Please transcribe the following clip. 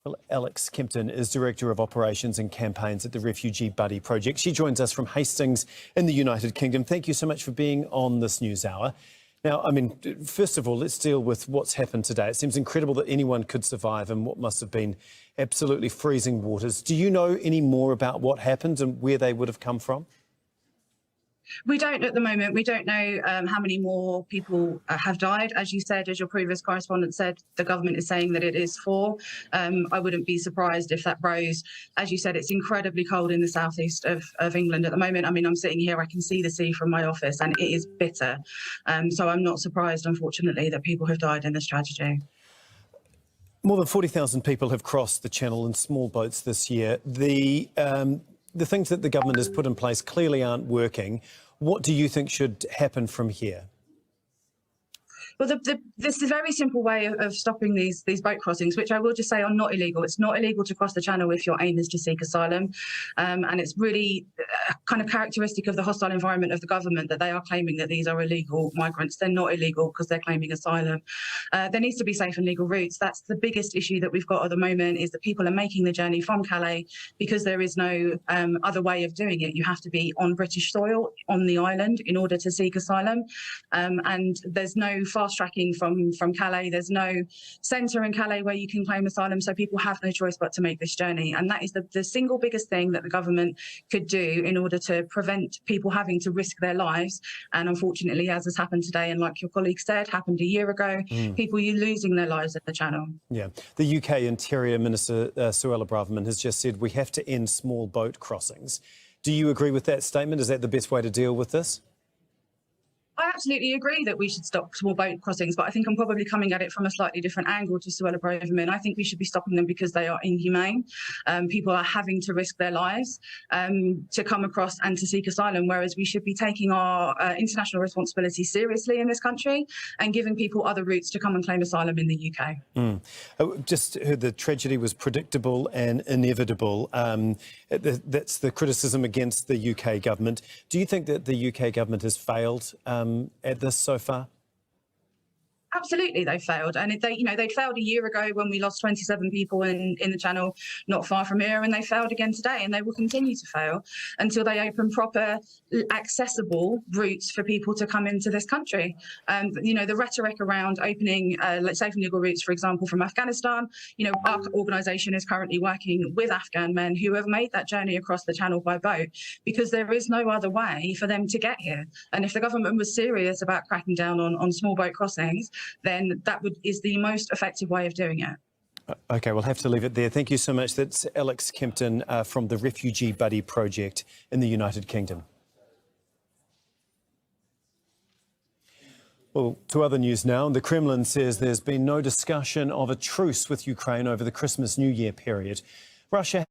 Well, Alex Kempton is Director of Operations and Campaigns at the Refugee Buddy Project. She joins us from Hastings in the United Kingdom. Thank you so much for being on this news hour. Now, first of all, let's deal with what's happened today. It seems incredible that anyone could survive in what must have been absolutely freezing waters. Do you know any more about what happened and where they would have come from? We don't at the moment. We don't know how many more people have died. As you said, as your previous correspondent said, the government is saying that it is 4. I wouldn't be surprised if that rose. As you said, it's incredibly cold in the southeast of England at the moment. I'm sitting here, I can see the sea from my office and it is bitter. So I'm not surprised, unfortunately, that people have died in this tragedy. More than 40,000 people have crossed the Channel in small boats this year. The things that the government has put in place clearly aren't working. What do you think should happen from here? Well, this is a very simple way of stopping these boat crossings, which I will just say are not illegal. It's not illegal to cross the Channel if your aim is to seek asylum. And it's really kind of characteristic of the hostile environment of the government that they are claiming that these are illegal migrants. They're not illegal because they're claiming asylum. There needs to be safe and legal routes. That's the biggest issue that we've got at the moment, is that people are making the journey from Calais because there is no other way of doing it. You have to be on British soil, on the island, in order to seek asylum. And there's no fast tracking from Calais. There's no centre in Calais where you can claim asylum, so people have no choice but to make this journey. And that is the single biggest thing that the government could do in order to prevent people having to risk their lives. And unfortunately, as has happened today, and like your colleague said, happened a year ago, people are losing their lives at the Channel. Yeah, the UK Interior Minister Suella Braverman has just said we have to end small boat crossings. Do you agree with that statement? Is that the best way to deal with this? I absolutely agree that we should stop small boat crossings, but I think I'm probably coming at it from a slightly different angle to Suella Braverman. I think we should be stopping them because they are inhumane. People are having to risk their lives to come across and to seek asylum, whereas we should be taking our international responsibility seriously in this country and giving people other routes to come and claim asylum in the UK. Just heard the tragedy was predictable and inevitable. That's the criticism against the UK government. Do you think that the UK government has failed at this so far? Absolutely, they failed, and they failed a year ago when we lost 27 people in the Channel, not far from here, and they failed again today, and they will continue to fail until they open proper, accessible routes for people to come into this country. The rhetoric around opening safe and legal routes, for example, from Afghanistan. Our organisation is currently working with Afghan men who have made that journey across the Channel by boat because there is no other way for them to get here. And if the government was serious about cracking down on small boat crossings, then that is the most effective way of doing it. OK, we'll have to leave it there. Thank you so much. That's Alex Kempton from the Refugee Buddy Project in the United Kingdom. Well, to other news now. The Kremlin says there's been no discussion of a truce with Ukraine over the Christmas-New Year period. Russia